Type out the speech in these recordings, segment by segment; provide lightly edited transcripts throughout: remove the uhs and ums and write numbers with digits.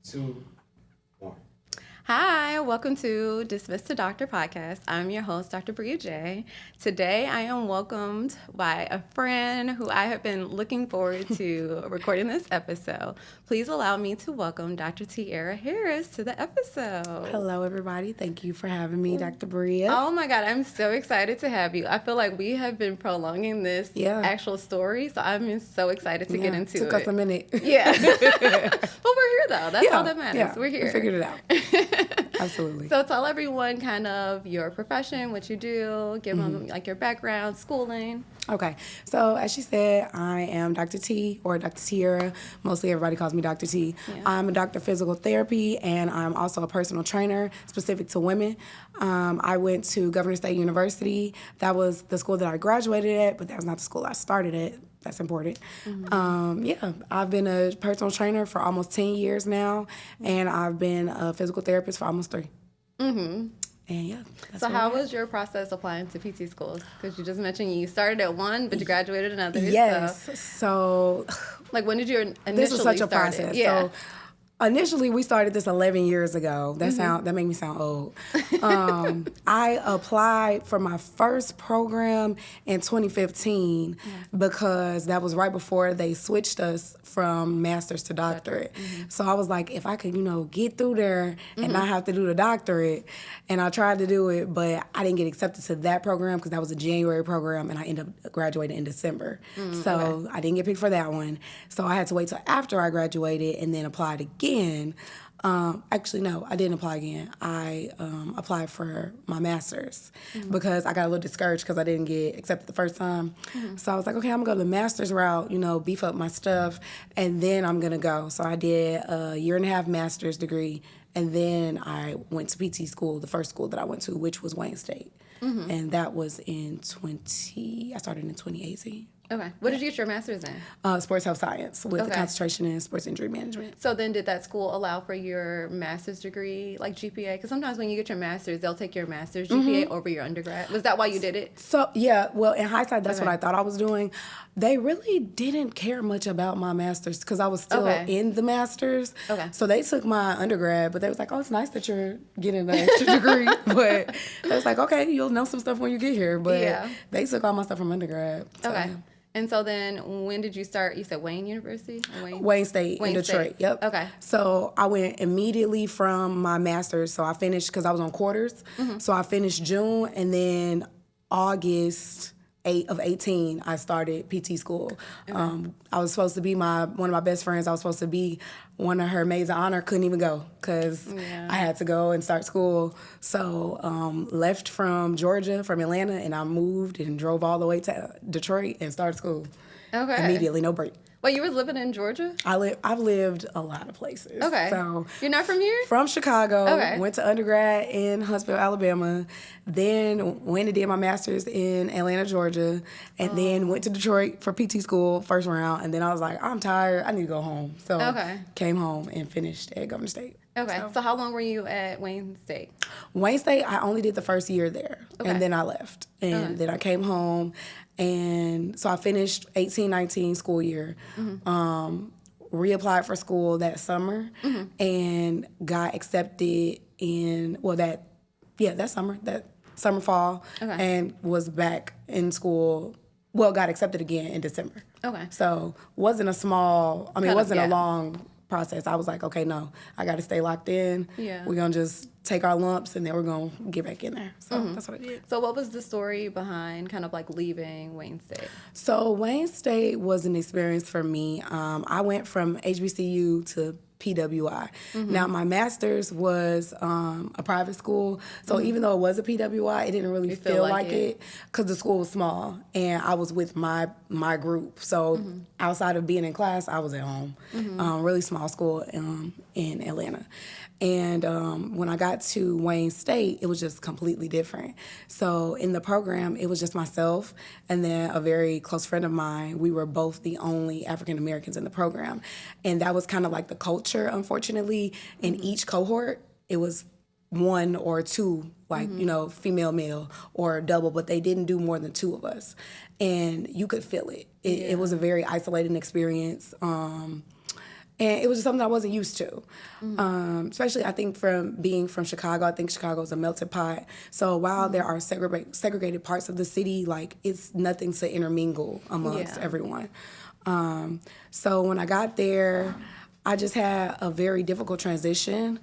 2, 1. Hi, welcome to Dismiss to Doctor podcast. I'm your host, Dr. Bria J. Today, I am welcomed by a friend who I have been looking forward to recording this episode. Please allow me to welcome Dr. Tiara Harris to the episode. Hello, everybody. Thank you for having me, Dr. Bria. Oh my God, I'm so excited to have you. I feel like we have been prolonging this actual story, so I'm so excited to get into it. Took us a minute. Yeah. But we're here, though. That's all that matters. Yeah, we're here. We figured it out. Absolutely. So tell everyone kind of your profession, what you do, give them like your background, schooling. Okay. So as she said, I am Dr. T or Dr. Tiara. Mostly everybody calls me Dr. T. Yeah. I'm a doctor of physical therapy, and I'm also a personal trainer specific to women. I went to Governor State University. That was the school that I graduated at, but that was not the school I started at. That's important. I've been a personal trainer for almost 10 years now, and I've been a physical therapist for almost 3. Mm-hmm. And yeah. So how was your process applying to PT schools? Because you just mentioned you started at one, but you graduated another. Yes. So like, when did you initially this was such a start process. It? Yeah. So initially, we started this 11 years ago. That made me sound old. I applied for my first program in 2015 because that was right before they switched us from master's to doctorate. So I was like, if I could, get through there and not have to do the doctorate. And I tried to do it, but I didn't get accepted to that program because that was a January program, and I ended up graduating in December. So I didn't get picked for that one. So I had to wait till after I graduated and then applied again. Actually, no, I didn't apply again. I applied for my master's because I got a little discouraged because I didn't get accepted the first time. So I was like, okay, I'm going to go the master's route, beef up my stuff, and then I'm going to go. So I did a 1.5-year master's degree, and then I went to PT school, the first school that I went to, which was Wayne State. And that was I started in 2018. Okay. What did you get your master's in? Sports health science with a concentration in sports injury management. So then did that school allow for your master's degree, like GPA? Because sometimes when you get your master's, they'll take your master's GPA over your undergrad. Was that why you did it? So, yeah. Well, in hindsight, that's what I thought I was doing. They really didn't care much about my master's because I was still in the master's. Okay. So they took my undergrad, but they was like, oh, it's nice that you're getting an extra degree. But they was like, okay, you'll know some stuff when you get here. But they took all my stuff from undergrad. So. Okay. And so then when did you start? You said Wayne University? Wayne State in Detroit. Yep. Okay. So I went immediately from my master's. So I finished because I was on quarters. So I finished June, and then August 8 of 18, I started PT school. I was supposed to be one of my best friends. I was supposed to be one of her maids of honor. Couldn't even go because I had to go and start school. So left from Georgia, from Atlanta, and I moved and drove all the way to Detroit and started school. Okay. Immediately, no break. Wait, you was living in Georgia? I've lived a lot of places. Okay. So you're not from here? From Chicago. Okay. Went to undergrad in Huntsville, Alabama. Then went and did my master's in Atlanta, Georgia. And then went to Detroit for PT school, first round. And then I was like, I'm tired. I need to go home. So came home and finished at Governor State. Okay. So how long were you at Wayne State? Wayne State, I only did the first year there. And then I left. And then I came home. And so I finished 18-19 school year, reapplied for school that summer, and got accepted that summer, fall, and was back in school. Well, got accepted again in December. Okay. So wasn't a long process. I was like, okay, no, I got to stay locked in. Yeah. We're going to just take our lumps, and then we're going to get back in there. So that's what I did. So what was the story behind kind of like leaving Wayne State? So Wayne State was an experience for me. I went from HBCU to PWI. Now, my master's was a private school, so even though it was a PWI, it didn't really feel like it because the school was small, and I was with my group. So outside of being in class, I was at home. Really small school in Atlanta. And when I got to Wayne State, it was just completely different. So in the program, it was just myself and then a very close friend of mine. We were both the only African Americans in the program. And that was kind of like the culture, unfortunately. In each cohort, it was one or two, like, female, male, or double, but they didn't do more than two of us. And you could feel it. It was a very isolating experience. And it was just something I wasn't used to. Especially, I think, from being from Chicago. I think Chicago is a melting pot. So while there are segregated parts of the city, like, it's nothing to intermingle amongst everyone. So when I got there, I just had a very difficult transition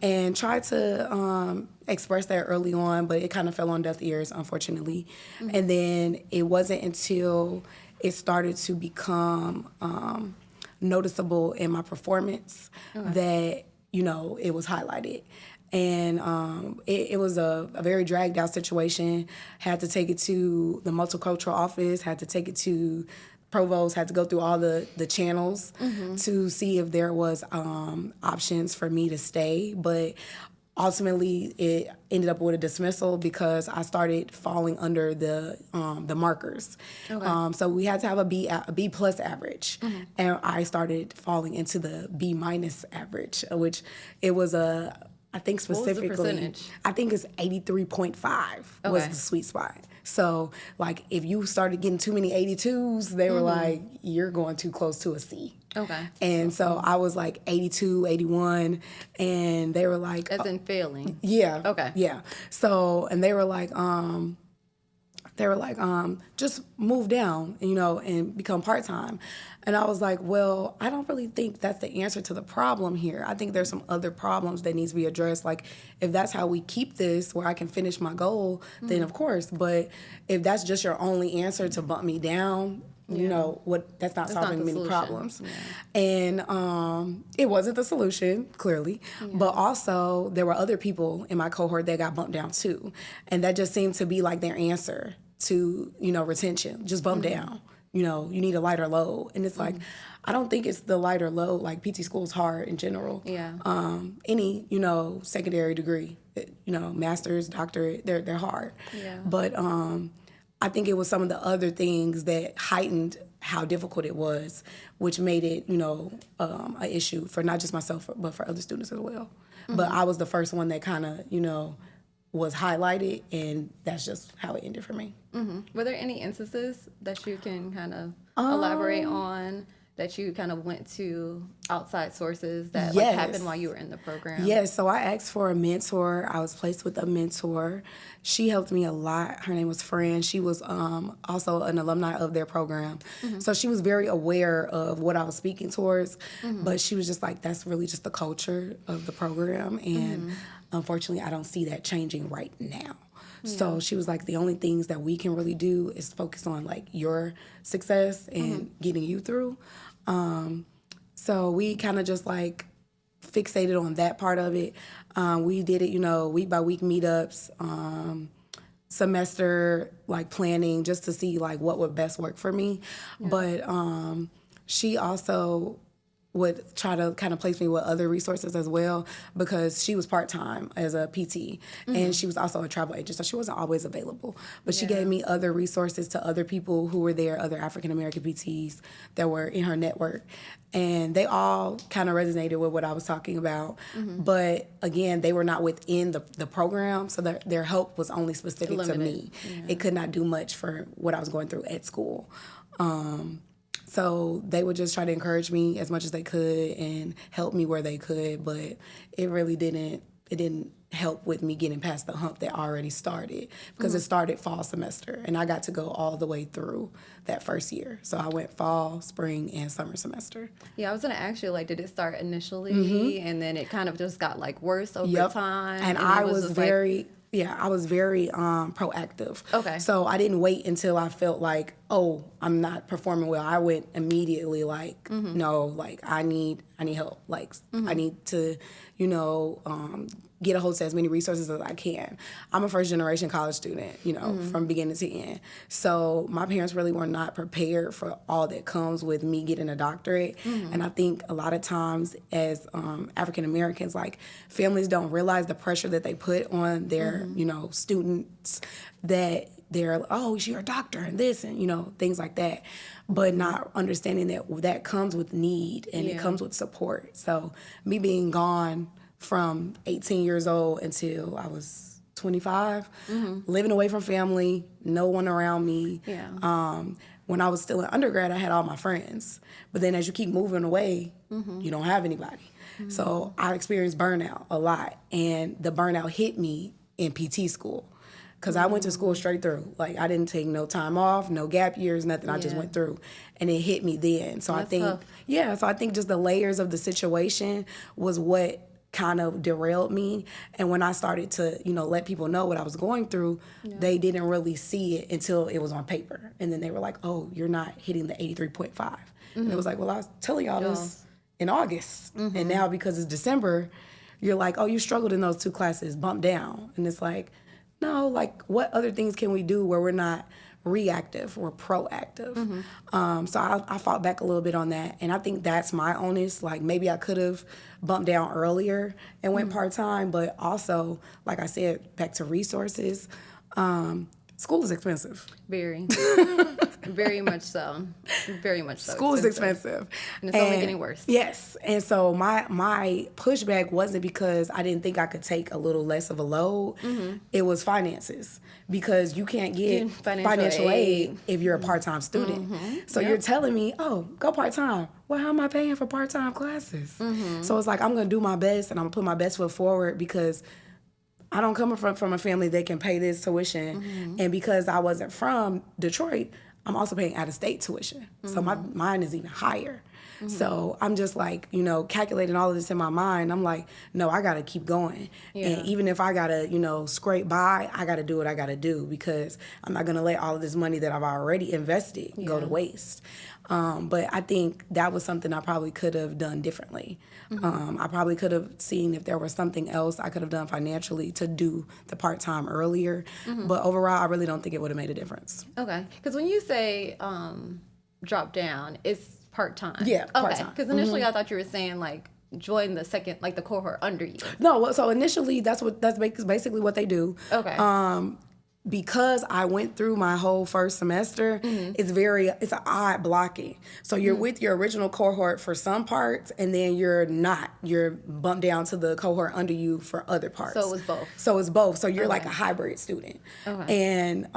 and tried to express that early on, but it kind of fell on deaf ears, unfortunately. And then it wasn't until it started to become noticeable in my performance that, you know, it was highlighted. And it was a very dragged out situation. Had to take it to the multicultural office, had to take it to provost, had to go through all the channels to see if there was options for me to stay. But ultimately, it ended up with a dismissal because I started falling under the markers. So we had to have a B plus average, and I started falling into the B minus average, which it was I think specifically, what was the percentage? I think it's 83.5 was the sweet spot. So, like, if you started getting too many 82s, they were like, you're going too close to a C. Okay. And so I was like 82, 81, and they were like... As in failing? Yeah. Okay. Yeah. So, and they were like, just move down, you know, and become part-time. And I was like, well, I don't really think that's the answer to the problem here. I think there's some other problems that needs to be addressed. Like, if that's how we keep this, where I can finish my goal, then of course. But if that's just your only answer to bump me down, you know, that's not solving many solution. Problems. Yeah. And it wasn't the solution, clearly. Yeah. But also, there were other people in my cohort that got bumped down too. And that just seemed to be like their answer to, you know, retention. Just bump down. You know, you need a lighter load. And it's like, I don't think it's the lighter load. Like, PT school is hard in general. Yeah. Any, you know, secondary degree, you know, master's, doctorate, they're hard. Yeah. But I think it was some of the other things that heightened how difficult it was, which made it, you know, an issue for not just myself, but for other students as well. But I was the first one that kind of, you know, was highlighted, and that's just how it ended for me. Were there any instances that you can kind of elaborate on, that you kind of went to outside sources that like, happened while you were in the program? Yes, so I asked for a mentor. I was placed with a mentor. She helped me a lot. Her name was Fran. She was also an alumni of their program. So she was very aware of what I was speaking towards, but she was just like, that's really just the culture of the program, and unfortunately, I don't see that changing right now. Yeah. So she was like, the only things that we can really do is focus on, like, your success and getting you through. So we kind of just, like, fixated on that part of it. We did it, you know, week by week meetups, semester, like, planning, just to see, like, what would best work for me. Yeah. But she also would try to kind of place me with other resources as well, because she was part-time as a PT, and she was also a travel agent, so she wasn't always available. But she gave me other resources to other people who were there, other African-American PTs that were in her network. And they all kind of resonated with what I was talking about. But again, they were not within the program, so their help was only specific to me. Yeah. It could not do much for what I was going through at school. So they would just try to encourage me as much as they could and help me where they could, but it really didn't help with me getting past the hump that already started, because it started fall semester, and I got to go all the way through that first year. So I went fall, spring, and summer semester. Yeah, I was going to ask you, like, did it start initially and then it kind of just got, like, worse over time? And I was very... Yeah, I was very proactive. Okay. So I didn't wait until I felt like, oh, I'm not performing well. I went immediately like, no, like, I need help. Like, I need to, you know, get a hold of as many resources as I can. I'm a first generation college student, you know, from beginning to end. So my parents really were not prepared for all that comes with me getting a doctorate. And I think a lot of times as African Americans, like, families don't realize the pressure that they put on their, you know, students, that they're, oh, you're a doctor and this and, you know, things like that. But not understanding that comes with need and it comes with support. So me being gone from 18 years old until I was 25, living away from family, no one around me, when I was still in undergrad, I had all my friends. But then as you keep moving away, you don't have anybody. So I experienced burnout a lot. And the burnout hit me in PT school. Because I went to school straight through. Like, I didn't take no time off, no gap years, nothing. I just went through. And it hit me then. So That's I think, tough. so I think just the layers of the situation was what kind of derailed me. And when I started to, let people know what I was going through, they didn't really see it until it was on paper. And then they were like, oh, you're not hitting the 83.5. And it was like, well, I was telling y'all this in August. And now because it's December, you're like, oh, you struggled in those 2 classes, bump down. And it's like, no, like, what other things can we do where we're not reactive or proactive? So I fought back a little bit on that. And I think that's my onus. Like, maybe I could have bumped down earlier and went part-time, but also, like I said, back to resources. School is expensive. Very. Very much so. Very much so. School is expensive. And it's only getting worse. Yes. And so my pushback wasn't because I didn't think I could take a little less of a load. It was finances. Because you can't get financial aid if you're a part-time student. So you're telling me, oh, go part-time. Well, how am I paying for part-time classes? So it's like, I'm going to do my best and I'm going to put my best foot forward because I don't come from a family that can pay this tuition. And because I wasn't from Detroit, I'm also paying out-of-state tuition. So mine is even higher. So I'm just like, calculating all of this in my mind. I'm like, no, I got to keep going. And even if I got to, scrape by, I got to do what I got to do because I'm not going to let all of this money that I've already invested go to waste. But I think that was something I probably could have done differently. I probably could have seen if there was something else I could have done financially to do the part-time earlier. But overall, I really don't think it would have made a difference. Okay. Because when you say drop down, it's part-time. Yeah, part-time. Because initially I thought you were saying, like, join the second, like, the cohort under you. No, so initially that's basically what they do. Okay. Because I went through my whole first semester, it's an odd blocking. So you're with your original cohort for some parts, and then you're not. You're bumped down to the cohort under you for other parts. So it was both. So you're like a hybrid student. Okay. And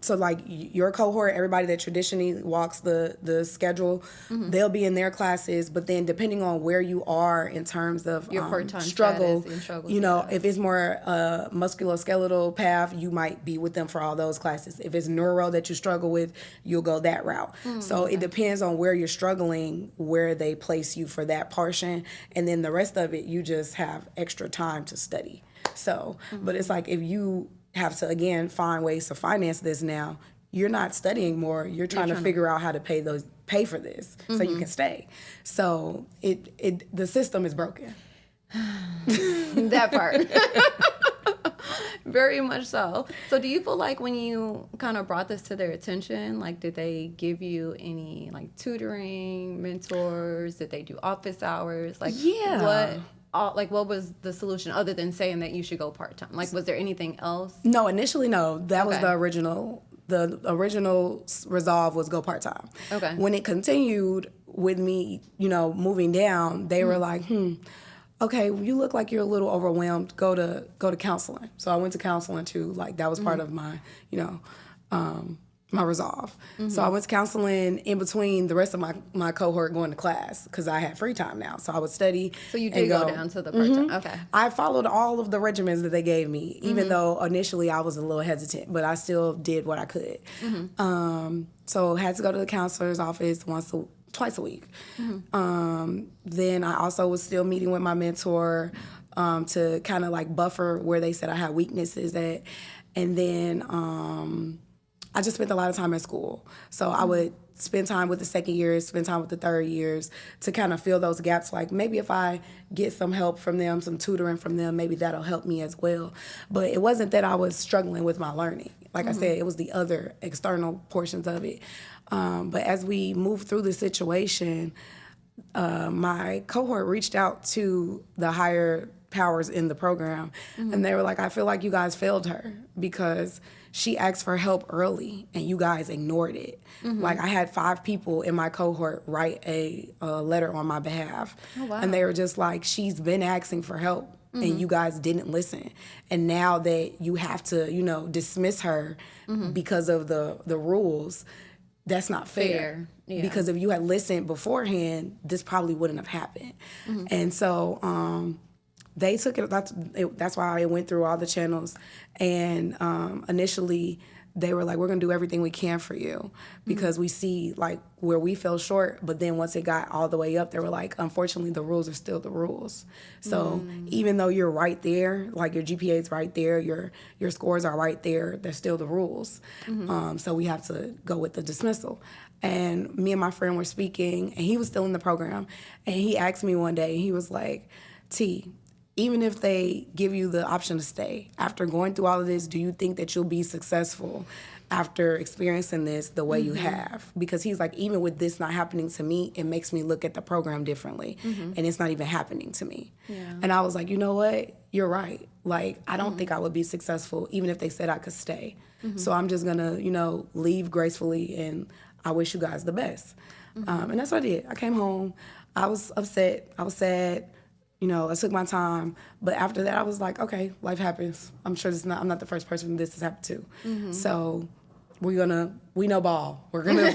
so like your cohort, everybody that traditionally walks the schedule, they'll be in their classes, but then depending on where you are in terms of your part-time struggle, struggles, if it's more musculoskeletal path, you might be with them for all those classes. If it's neuro that you struggle with, you'll go that route. So it depends on where you're struggling, where they place you for that portion, and then the rest of it, you just have extra time to study. So, but it's like if you have to, again, find ways to finance this now, you're not studying more, you're trying to figure out how to pay for this so you can stay. So the system is broken. That part. Very much so. So do you feel like when you kind of brought this to their attention, like, did they give you any, like, tutoring, mentors? Did they do office hours? Like, what was the solution other than saying that you should go part-time? Like, was there anything else? No, initially, no. That was the original. The original resolve was go part-time. Okay. When it continued with me, moving down, they were like, okay, you look like you're a little overwhelmed. Go to counseling. So I went to counseling too. Like that was part of my, my resolve. So I went to counseling in between the rest of my cohort going to class because I had free time now. So I would study. So you did go down to the part-time. Okay. I followed all of the regimens that they gave me, even though initially I was a little hesitant, but I still did what I could. So had to go to the counselor's office twice a week. Then I also was still meeting with my mentor to kind of like buffer where they said I had weaknesses at. And then I just spent a lot of time at school. So I would spend time with the second years, spend time with the third years to kind of fill those gaps. Like maybe if I get some help from them, some tutoring from them, maybe that'll help me as well. But it wasn't that I was struggling with my learning. Like I said, it was the other external portions of it. But as we moved through the situation, my cohort reached out to the higher powers in the program, and they were like, I feel like you guys failed her because she asked for help early and you guys ignored it. Like I had 5 people in my cohort write a letter on my behalf. Oh, wow. And they were just like, she's been asking for help and you guys didn't listen. And now that you have to, dismiss her because of the rules, that's not fair. Yeah. Because if you had listened beforehand, this probably wouldn't have happened. And so they took it. That's why I went through all the channels. And initially, they were like, we're going to do everything we can for you because we see like where we fell short. But then once it got all the way up, they were like, unfortunately, the rules are still the rules. So even though you're right there, like your GPA is right there, your scores are right there, they're still the rules. So we have to go with the dismissal. And me and my friend were speaking, and he was still in the program. And he asked me one day, he was like, T, even if they give you the option to stay, after going through all of this, do you think that you'll be successful after experiencing this the way you have? Because he's like, even with this not happening to me, it makes me look at the program differently. And it's not even happening to me. And I was like, you know what? You're right. Like, I don't think I would be successful even if they said I could stay. So I'm just going to, leave gracefully, and I wish you guys the best. And that's what I did. I came home. I was upset. I was sad. I took my time, but after that, I was like, okay, life happens. I'm sure I'm not the first person this has happened to. So we know ball. We're gonna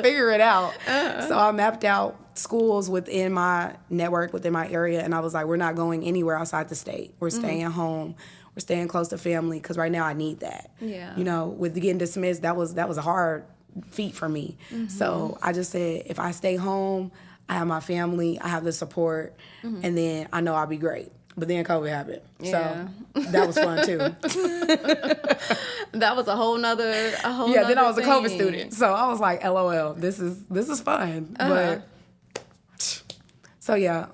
figure it out. So I mapped out schools within my network, within my area, and I was like, we're not going anywhere outside the state. We're staying home. We're staying close to family because right now I need that. Yeah. With getting dismissed, that was a hard feat for me. So I just said, if I stay home, I have my family, I have the support, and then I know I'll be great. But then COVID happened. Yeah. So that was fun too. That was a whole nother Yeah, then I was a COVID student. So I was like, LOL, this is fun. But so yeah,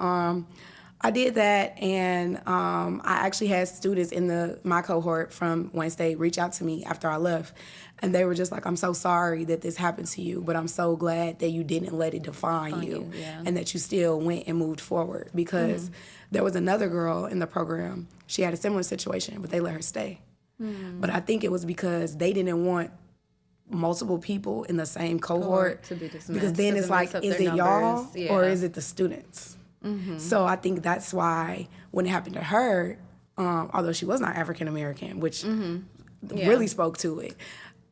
I did that, and I actually had students in my cohort from Wayne State reach out to me after I left. And they were just like, I'm so sorry that this happened to you, but I'm so glad that you didn't let it define you and that you still went and moved forward. Because there was another girl in the program, she had a similar situation, but they let her stay. But I think it was because they didn't want multiple people in the same cohort to be dismissed. Because then it's like, is it y'all or is it the students? So I think that's why when it happened to her, although she was not African American, which really spoke to it,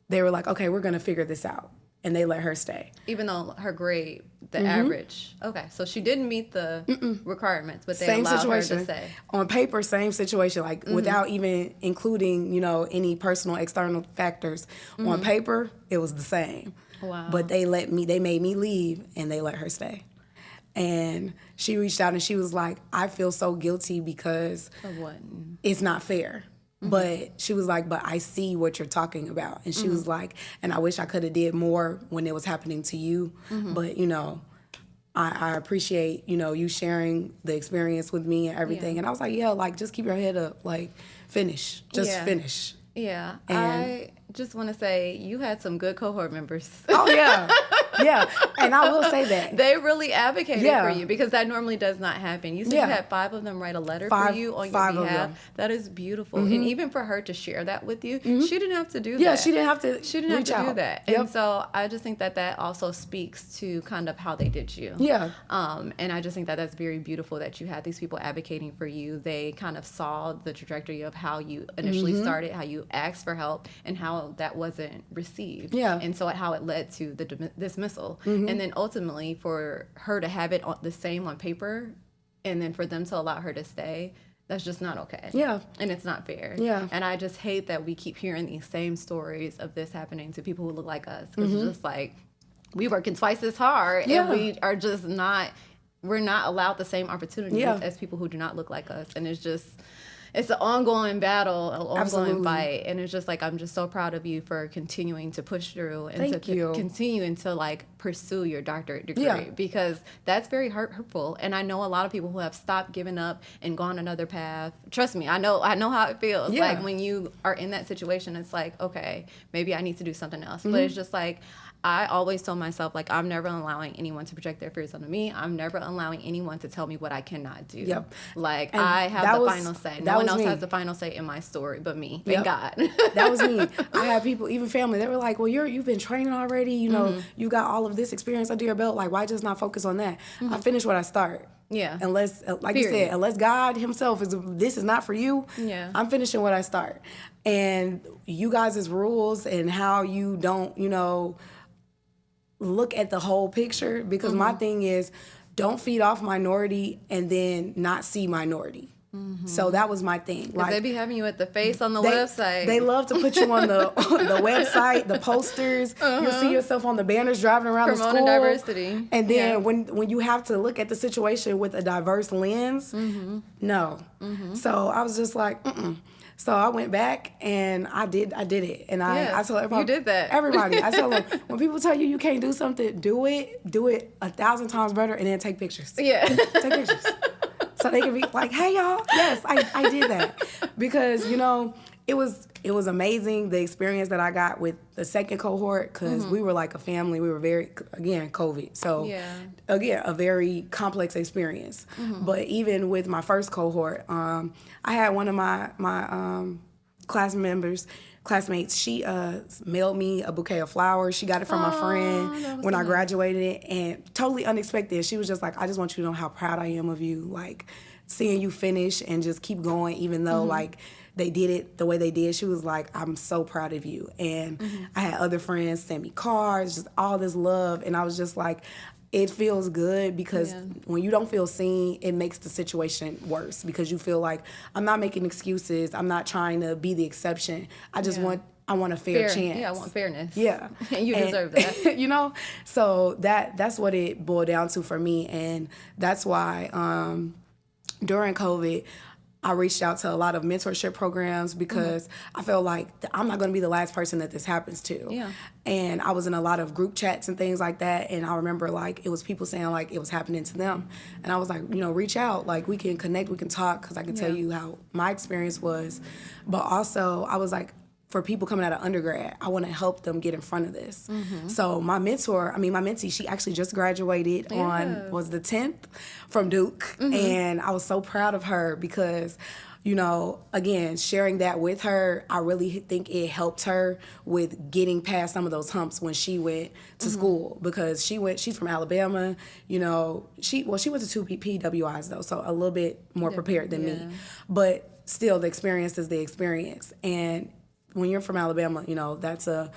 they were like, okay, we're going to figure this out. And they let her stay. Even though her grade, the average. Okay, so she didn't meet the requirements, but they allowed her to stay. On paper, same situation, like without even including, any personal external factors. On paper, it was the same. Wow. But they made me leave, and they let her stay. And she reached out and she was like, I feel so guilty because of what? It's not fair. But she was like, but I see what you're talking about. And she was like, and I wish I could have did more when it was happening to you. But, I appreciate, you sharing the experience with me and everything. And I was like, yeah, like, just keep your head up. Like, finish. Just finish. Yeah. I just want to say you had some good cohort members. Oh, yeah. Yeah. And I will say that. They really advocated for you because that normally does not happen. You said you had 5 of them write a letter for you on your behalf. That is beautiful. And even for her to share that with you, she didn't have to do that. Yeah, she didn't have to do that. And so I just think that also speaks to kind of how they did you. Yeah. And I just think that that's very beautiful that you had these people advocating for you. They kind of saw the trajectory of how you initially started, how you asked for help, and how that wasn't received. Yeah. And so how it led to the dismissal. And then ultimately for her to have it the same on paper and then for them to allow her to stay, that's just not okay. Yeah. And it's not fair. Yeah. And I just hate that we keep hearing these same stories of this happening to people who look like us. Because it's just like, we working twice as hard and we are just we're not allowed the same opportunities as people who do not look like us. And it's an ongoing battle, an ongoing fight. And it's just like, I'm just so proud of you for continuing to push through and continuing to like pursue your doctorate degree because that's very hurtful. And I know a lot of people who have stopped, given up, and gone another path. Trust me, I know how it feels. Yeah. Like when you are in that situation, it's like, okay, maybe I need to do something else. But it's just like, I always told myself, like, I'm never allowing anyone to project their fears onto me. I'm never allowing anyone to tell me what I cannot do. Yep. Like, and I have the final say. No one else has the final say in my story but me. Thank God. That was me. I had people, even family, they were like, well, you've been training already. You got all of this experience under your belt. Like, why just not focus on that? I finish what I start. Yeah. Unless, like Period. you said, unless God himself this is not for you, Yeah. I'm finishing what I start. And you guys' rules and how you don't, look at the whole picture, because my thing is, don't feed off minority and then not see minority. So that was my thing. Like, they be having you at the face on the website. They love to put you on the website, the posters. You'll see yourself on the banners driving around the school. Promoting diversity. And then when you have to look at the situation with a diverse lens, no. So I was just like, So I went back and I did it. And I told everybody. You did that. Everybody. I told them, when people tell you can't do something, do it 1,000 times better, and then take pictures. Yeah. Take pictures. So they can be like, hey, y'all. Yes, I did that. Because, it was amazing, the experience that I got with the second cohort, because we were like a family. We were again, COVID. So, again, a very complex experience. But even with my first cohort, I had one of my classmates, she mailed me a bouquet of flowers. She got it from a friend when I graduated, and totally unexpected. She was just like, I just want you to know how proud I am of you, like seeing you finish and just keep going, even though like they did it the way they did. She was like, I'm so proud of you. And I had other friends send me cards, just all this love, and I was just like, it feels good, because when you don't feel seen, it makes the situation worse, because you feel like, I'm not making excuses. I'm not trying to be the exception. I just want a fair chance. Yeah, I want fairness. Yeah. And you deserve that. So that's what it boiled down to for me. And that's why during COVID, I reached out to a lot of mentorship programs, because I felt like I'm not going to be the last person that this happens to. Yeah. And I was in a lot of group chats and things like that. And I remember like it was people saying like it was happening to them. And I was like, reach out. Like, we can connect, we can talk, because I can tell you how my experience was. But also I was like, for people coming out of undergrad, I want to help them get in front of this. So my mentee, she actually just graduated on, was the 10th from Duke. And I was so proud of her, because, again, sharing that with her, I really think it helped her with getting past some of those humps when she went to school, because she's from Alabama, she went to 2 PWIs though, so a little bit more prepared than me. But still, the experience is the experience. And when you're from Alabama, that's a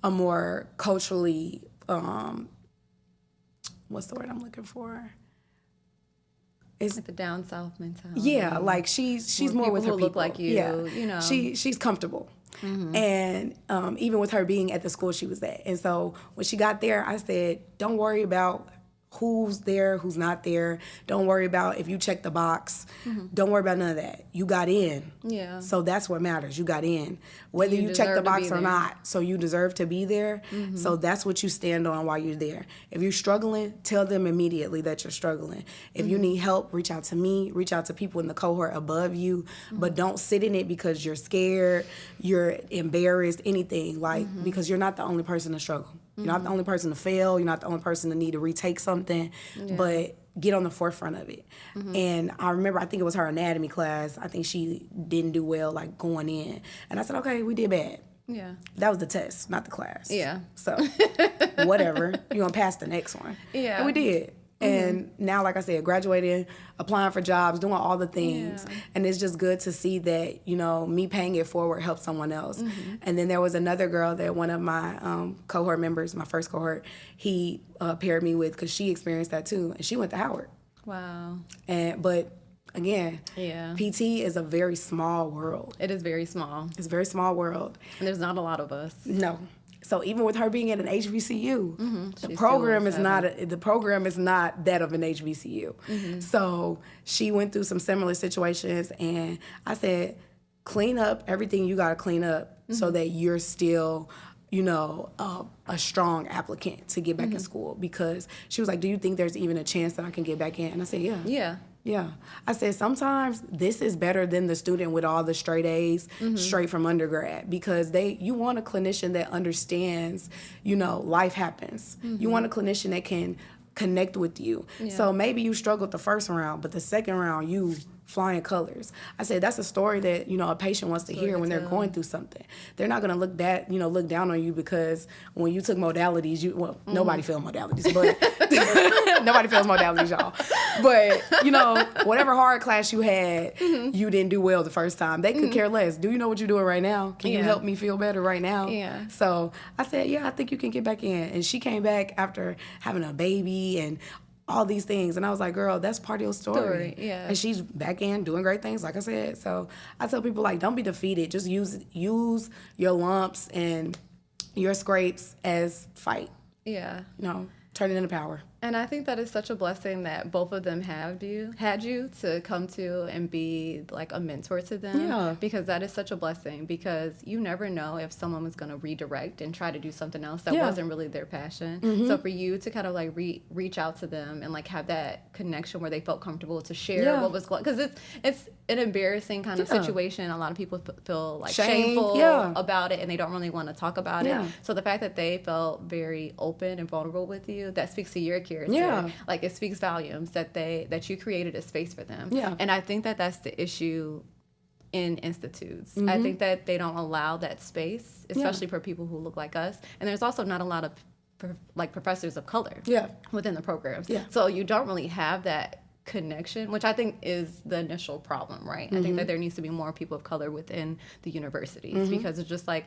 more culturally, what's the word I'm looking for? It's like the down south mentality. Yeah, like she's more with her people. Look like you. Yeah, she's comfortable. And even with her being at the school she was at, and so when she got there, I said, don't worry about who's there, who's not there. Don't worry about if you check the box. Don't worry about none of that. You got in. Yeah. So that's what matters. You got in. Whether you check the box or not. So you deserve to be there. So that's what you stand on while you're there. If you're struggling, tell them immediately that you're struggling. If you need help, reach out to me. Reach out to people in the cohort above you. But don't sit in it because you're scared, you're embarrassed, anything. Like, because you're not the only person to struggle. You're not the only person to fail. You're not the only person to need to retake something, but get on the forefront of it. And I remember, I think it was her anatomy class. I think she didn't do well, like, going in. And I said, okay, we did bad. Yeah. That was the test, not the class. Yeah. So, whatever. You're going to pass the next one. Yeah. And we did. And now, like I said, graduating, applying for jobs, doing all the things. Yeah. And it's just good to see that, me paying it forward helped someone else. And then there was another girl that one of my cohort members, my first cohort, he paired me with, because she experienced that too. And she went to Howard. Wow. But again, PT is a very small world. It is very small. It's a very small world. And there's not a lot of us. No. So even with her being at an HBCU, the program is not that of an HBCU. So she went through some similar situations, and I said, clean up everything you got to clean up so that you're still, a strong applicant to get back in school. Because she was like, do you think there's even a chance that I can get back in? And I said, yeah. Yeah. Yeah. I said, sometimes this is better than the student with all the straight A's straight from undergrad, because you want a clinician that understands, life happens. You want a clinician that can connect with you. Yeah. So maybe you struggled the first round, but the second round, you flying colors. I said, that's a story that, a patient wants to hear when they're going through something. They're not going to look down on you because when you took modalities, nobody failed modalities, but nobody fails modalities, y'all. But, whatever hard class you had, you didn't do well the first time. They could care less. Do you know what you're doing right now? Can you help me feel better right now? Yeah. So I said, I think you can get back in. And she came back after having a baby and all these things. And I was like, girl, that's part of your story. Yeah. And she's back in doing great things, like I said. So I tell people, like, don't be defeated. Just use your lumps and your scrapes as fight. Yeah. Turn it into power. And I think that is such a blessing that both of them had you to come to and be like a mentor to them. Yeah. Because that is such a blessing, because you never know if someone was going to redirect and try to do something else that wasn't really their passion. So for you to kind of like reach out to them and like have that connection where they felt comfortable to share what was going, because it's an embarrassing kind of situation. A lot of people feel like shameful about it, and they don't really want to talk about it. So the fact that they felt very open and vulnerable with you, that speaks to your character. Like, it speaks volumes that you created a space for them. And I think that that's the issue in institutes. I think that they don't allow that space, especially for people who look like us. And there's also not a lot of professors of color within the programs. So you don't really have that connection, which I think is the initial problem, right? I think that there needs to be more people of color within the universities, because it's just like,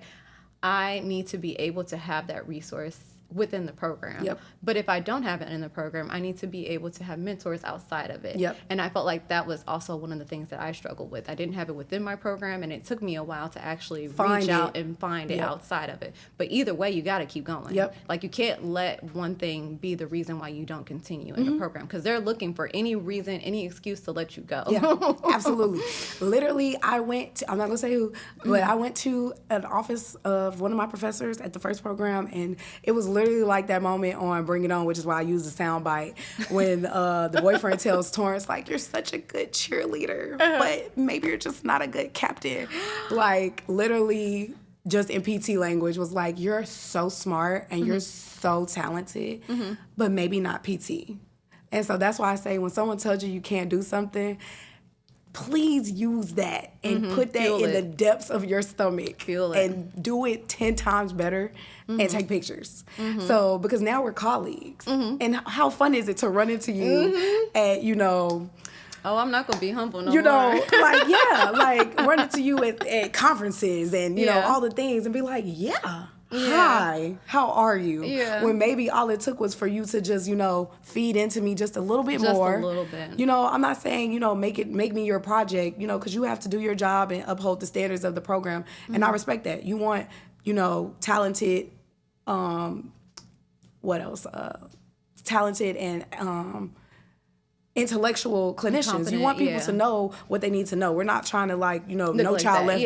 I need to be able to have that resource within the program. But if I don't have it in the program, I need to be able to have mentors outside of it. And I felt like that was also one of the things that I struggled with. I didn't have it within my program, and it took me a while to actually reach out and find it outside of it. But either way, you got to keep going. Like, you can't let one thing be the reason why you don't continue in the program, because they're looking for any reason, any excuse to let you go. Absolutely. Literally, I'm not going to say who, but I went to an office of one of my professors at the first program, and it was literally like that moment on Bring It On, which is why I use the sound bite, when the boyfriend tells Torrance, like, you're such a good cheerleader, but maybe you're just not a good captain. Like, literally, just in PT language, was like, you're so smart and you're so talented, but maybe not PT. And so that's why I say, when someone tells you you can't do something, please use that and put that in the depths of your stomach and do it 10 times better and take pictures. So, because now we're colleagues. And how fun is it to run into you at, oh, I'm not going to be humble no more. like run into you at conferences and, all the things and be like, hi, how are you? When maybe all it took was for you to just, feed into me just a little bit more. Just a little bit. I'm not saying, make me your project, because you have to do your job and uphold the standards of the program. And I respect that. You want, talented, what else? Talented and intellectual clinicians. Competent, you want people to know what they need to know. We're not trying to no child left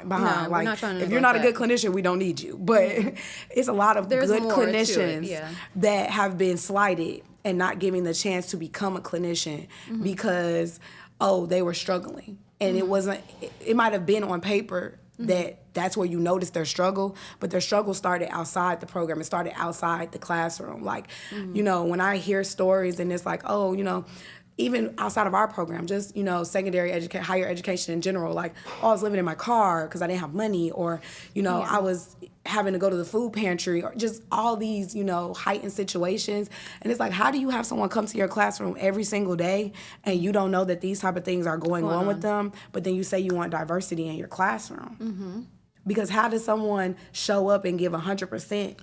behind. No, we're not trying to if you're not a good clinician, we don't need you. But it's a lot of good clinicians that have been slighted and not given the chance to become a clinician because they were struggling. And it might have been on paper that's where you notice their struggle, but their struggle started outside the program. It started outside the classroom. Like, when I hear stories and it's like, even outside of our program, just, secondary education, higher education in general, like, I was living in my car because I didn't have money, or, I was having to go to the food pantry, or just all these, heightened situations. And it's like, how do you have someone come to your classroom every single day and you don't know that these type of things are going on with them, but then you say you want diversity in your classroom? Because how does someone show up and give 100%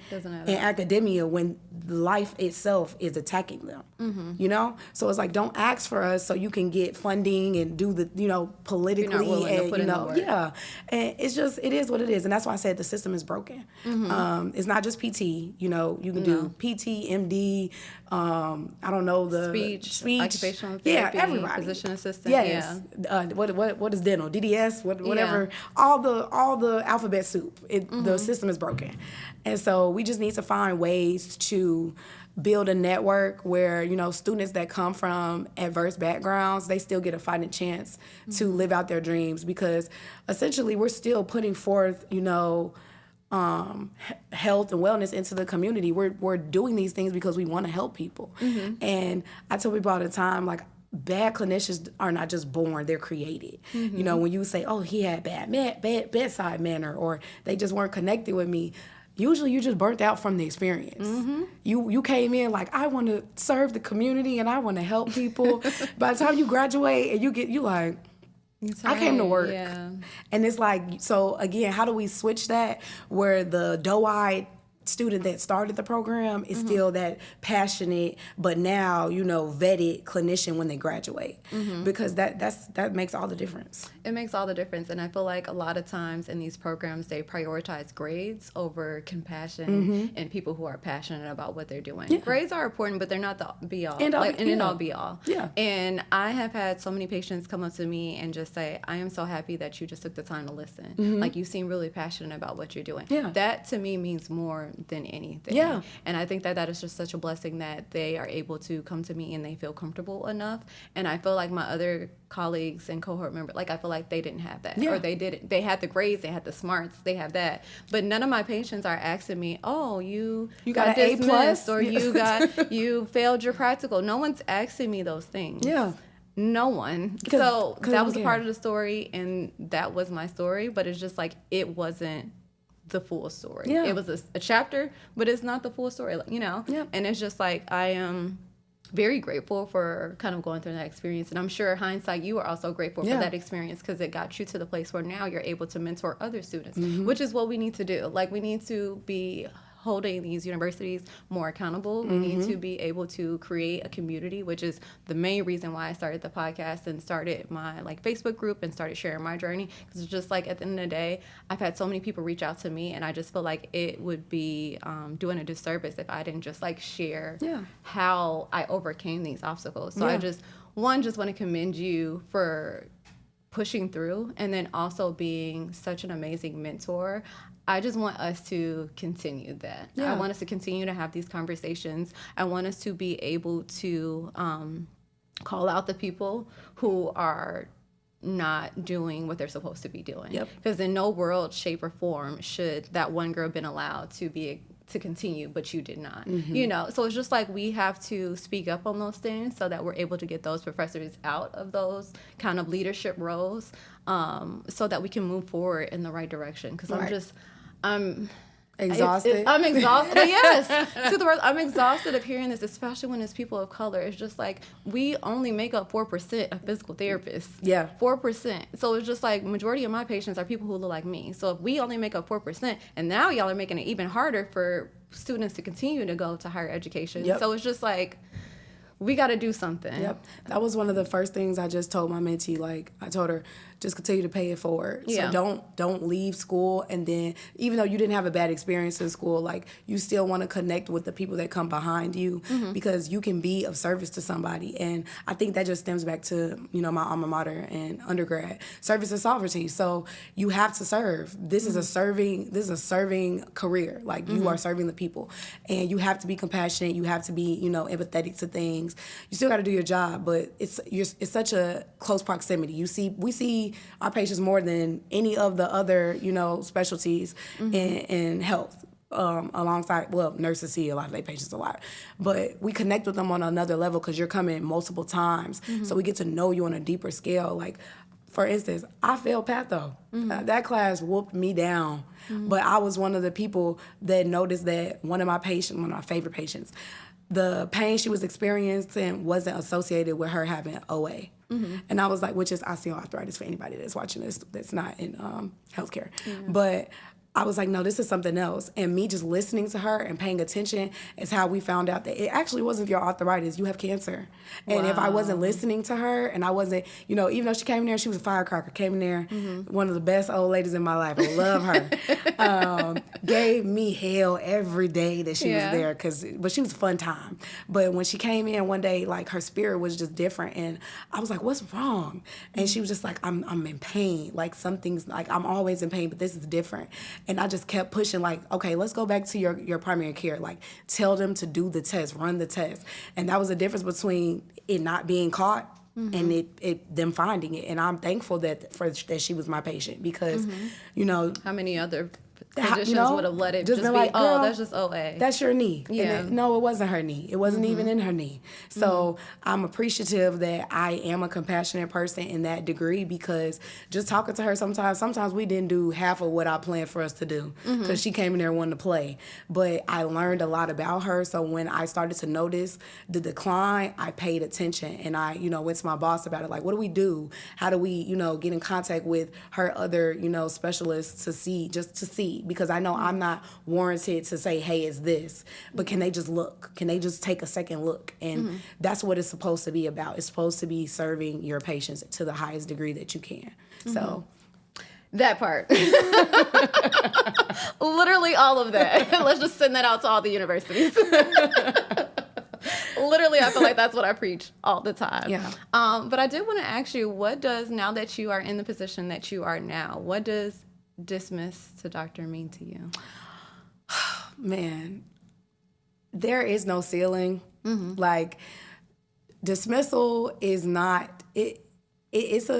in academia when life itself is attacking them? So it's like, don't ask for us so you can get funding and do the, politically. You're not willing to put in the work. And it's just, it is what it is. And that's why I said the system is broken. It's not just PT. You can do PT, MD, I don't know, the speech, occupational therapy, everybody. Physician assistant. Yes. What is dental? DDS, whatever. All the alphabet soup. The system is broken. And so we just need to find ways to build a network where, students that come from adverse backgrounds, they still get a fighting chance to live out their dreams, because essentially we're still putting forth, health and wellness into the community. We're doing these things because we want to help people. And I tell people all the time, like, bad clinicians are not just born, they're created. You know, when you say, oh, he had bad bedside manner, or they just weren't connected with me, usually you just burnt out from the experience. You came in like, I want to serve the community and I want to help people. By the time you graduate and you like, I came to work. Yeah. And it's like, so again, how do we switch that where the doe-eyed student that started the program is still that passionate, but now, you know, vetted clinician when they graduate? Because that makes all the difference. It makes all the difference. And I feel like a lot of times in these programs, they prioritize grades over compassion and people who are passionate about what they're doing. Yeah. Grades are important, but they're not the be all. End all be all. Yeah. And I have had so many patients come up to me and just say, I am so happy that you just took the time to listen. Like, you seem really passionate about what you're doing. Yeah. That to me means more than anything. Yeah. And I think that is just such a blessing that they are able to come to me and they feel comfortable enough. And I feel like my other colleagues and cohort members, like, I feel like they didn't have that. Yeah. Or they had the grades, they had the smarts, they have that. But none of my patients are asking me, oh, you got an dismissed, A+? or you failed your practical. No one's asking me those things. Yeah. No one. So that was a part of the story, and that was my story. But it's just like, it wasn't the full story. Yeah. It was a chapter, but it's not the full story, you know? Yeah. And it's just like, I am very grateful for kind of going through that experience. And I'm sure hindsight, you are also grateful for that experience, because it got you to the place where now you're able to mentor other students, which is what we need to do. Like, we need to be holding these universities more accountable. We need to be able to create a community, which is the main reason why I started the podcast and started my Facebook group and started sharing my journey. Because it's just like, at the end of the day, I've had so many people reach out to me, and I just feel like it would be doing a disservice if I didn't just share how I overcame these obstacles. So I just want to commend you for pushing through, and then also being such an amazing mentor. I just want us to continue that. Yeah. I want us to continue to have these conversations. I want us to be able to call out the people who are not doing what they're supposed to be doing. Because in no world, shape, or form should that one girl been allowed to continue, but you did not. You know, so it's just like, we have to speak up on those things so that we're able to get those professors out of those kind of leadership roles, so that we can move forward in the right direction. Because I'm exhausted. I'm exhausted. Yes, to the world. I'm exhausted of hearing this, especially when it's people of color. It's just like, we only make up 4% of physical therapists. Yeah, 4%. So it's just like, majority of my patients are people who look like me. So if we only make up 4%, and now y'all are making it even harder for students to continue to go to higher education. So it's just like, we got to do something. That was one of the first things I just told my mentee. Like, I told her, just continue to pay it forward. So don't leave school, and then, even though you didn't have a bad experience in school, like, you still want to connect with the people that come behind you, because you can be of service to somebody. And I think that just stems back to, you know, my alma mater and undergrad, service and sovereignty. So you have to serve. This is a serving career. Like, you are serving the people, and you have to be compassionate. You have to be, you know, empathetic to things. You still got to do your job, but it's such a close proximity. We see our patients more than any of the other, you know, specialties in health. Alongside, nurses see a lot of their patients a lot, but we connect with them on another level because you're coming multiple times. So we get to know you on a deeper scale. Like, for instance, I failed patho. That class whooped me down, but I was one of the people that noticed that one of my favorite patients, the pain she was experiencing wasn't associated with her having OA. And I was like, which is osteoarthritis for anybody that's watching this that's not in healthcare. But I was like, no, this is something else. And me just listening to her and paying attention is how we found out that it actually wasn't your arthritis, you have cancer. And if I wasn't listening to her, and I wasn't, you know, even though she came in there, she was a firecracker, came in there, one of the best old ladies in my life, I love her, gave me hell every day that she was there, but she was a fun time. But when she came in one day, like, her spirit was just different, and I was like, what's wrong? And she was just like, I'm in pain, like, something's, like, I'm always in pain, but this is different. And I just kept pushing, like, okay, let's go back to your primary care. Like, tell them to do the test, run the test. And that was the difference between it not being caught and them finding it. And I'm thankful that she was my patient, because, you know. How many other physicians would have let it just be, like, oh, that's just OA. That's your knee. Yeah. No, it wasn't her knee. It wasn't even in her knee. So I'm appreciative that I am a compassionate person in that degree, because just talking to her sometimes we didn't do half of what I planned for us to do, because she came in there wanting to play. But I learned a lot about her. So when I started to notice the decline, I paid attention, and I, went to my boss about it. Like, what do we do? How do we, get in contact with her other, specialists to see, because I know I'm not warranted to say, hey, it's this, but can they just look? Can they just take a second look? And that's what it's supposed to be about. It's supposed to be serving your patients to the highest degree that you can. So that part. Literally all of that. Let's just send that out to all the universities. Literally, I feel like that's what I preach all the time. Yeah. But I did want to ask you, now that you are in the position that you are now, what does dismiss to doctor mean to you? Man, there is no ceiling. Like, dismissal is not, it's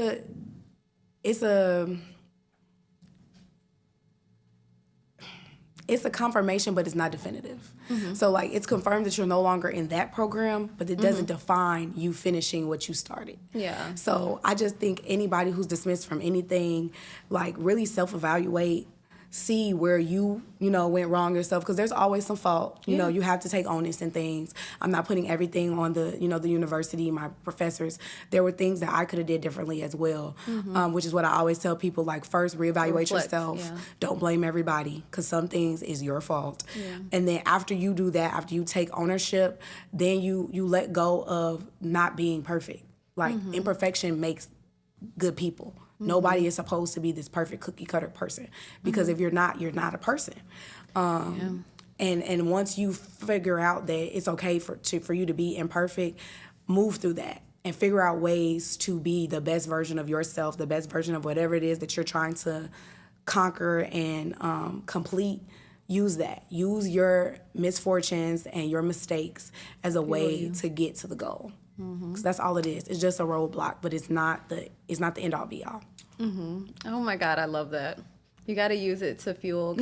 a confirmation, but it's not definitive. So, like, it's confirmed that you're no longer in that program, but it doesn't define you finishing what you started. Yeah. So I just think anybody who's dismissed from anything, like, really self-evaluate, see where you went wrong yourself, because there's always some fault. You have to take onus in things. I'm not putting everything on the the university, my professors. There were things that I could have did differently as well, which is what I always tell people. Like, first reevaluate yourself. Yeah. Don't blame everybody, because some things is your fault. Yeah. And then after you do that, after you take ownership, then you let go of not being perfect. Like, imperfection makes good people. Nobody is supposed to be this perfect cookie cutter person, because if you're not a person. And once you figure out that it's okay for you to be imperfect, move through that and figure out ways to be the best version of yourself, the best version of whatever it is that you're trying to conquer and complete. Use that. Use your misfortunes and your mistakes as a way to get to the goal. Because that's all it is. It's just a roadblock, but it's not the end all be all. Oh my God, I love that. You got to use it to fuel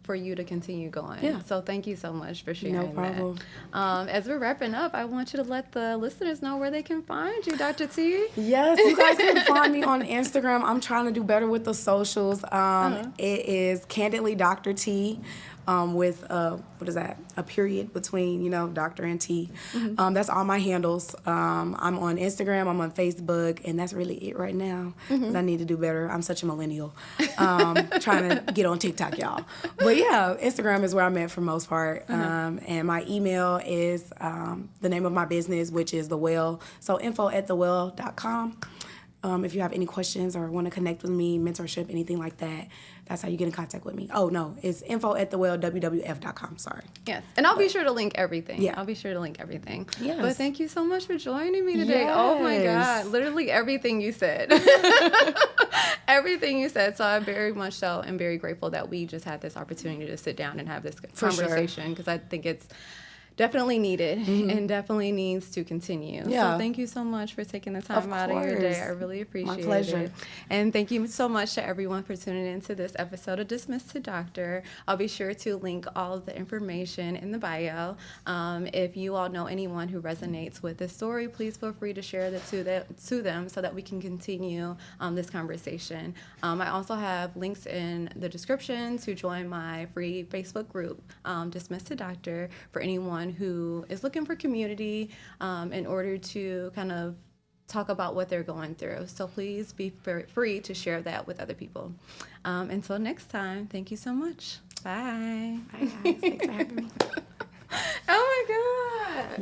for you to continue going. Yeah. So thank you so much for sharing that. No problem. As we're wrapping up, I want you to let the listeners know where they can find you, Dr. T. Yes, you guys can find me on Instagram. I'm trying to do better with the socials. It is Candidly Dr. T. With a period between doctor and T. That's all my handles. I'm on Instagram, I'm on Facebook, and that's really it right now, because I need to do better. I'm such a millennial, trying to get on TikTok, y'all. But yeah, Instagram is where I'm at for most part. And my email is the name of my business, which is The Well, so info@thewell.com. If you have any questions or want to connect with me, mentorship, anything like that, that's how you get in contact with me. Oh, no, it's info@thewellwwf.com, sorry. Yes, and I'll be sure to link everything. Yeah. I'll be sure to link everything. Yes. But thank you so much for joining me today. Yes. Oh, my God. Literally everything you said. Everything you said. So I'm very much so and very grateful that we just had this opportunity to sit down and have this conversation, because I think it's definitely needed and definitely needs to continue. Yeah. So thank you so much for taking the time out of your day. I really appreciate it. My pleasure. And thank you so much to everyone for tuning into this episode of Dismiss to Doctor. I'll be sure to link all of the information in the bio. If you all know anyone who resonates with this story, please feel free to share that to them so that we can continue this conversation. I also have links in the description to join my free Facebook group, Dismiss to Doctor, for anyone who is looking for community in order to kind of talk about what they're going through. So please be free to share that with other people. Until next time, thank you so much. Bye. Bye, guys. Thanks for having me. Oh, my God.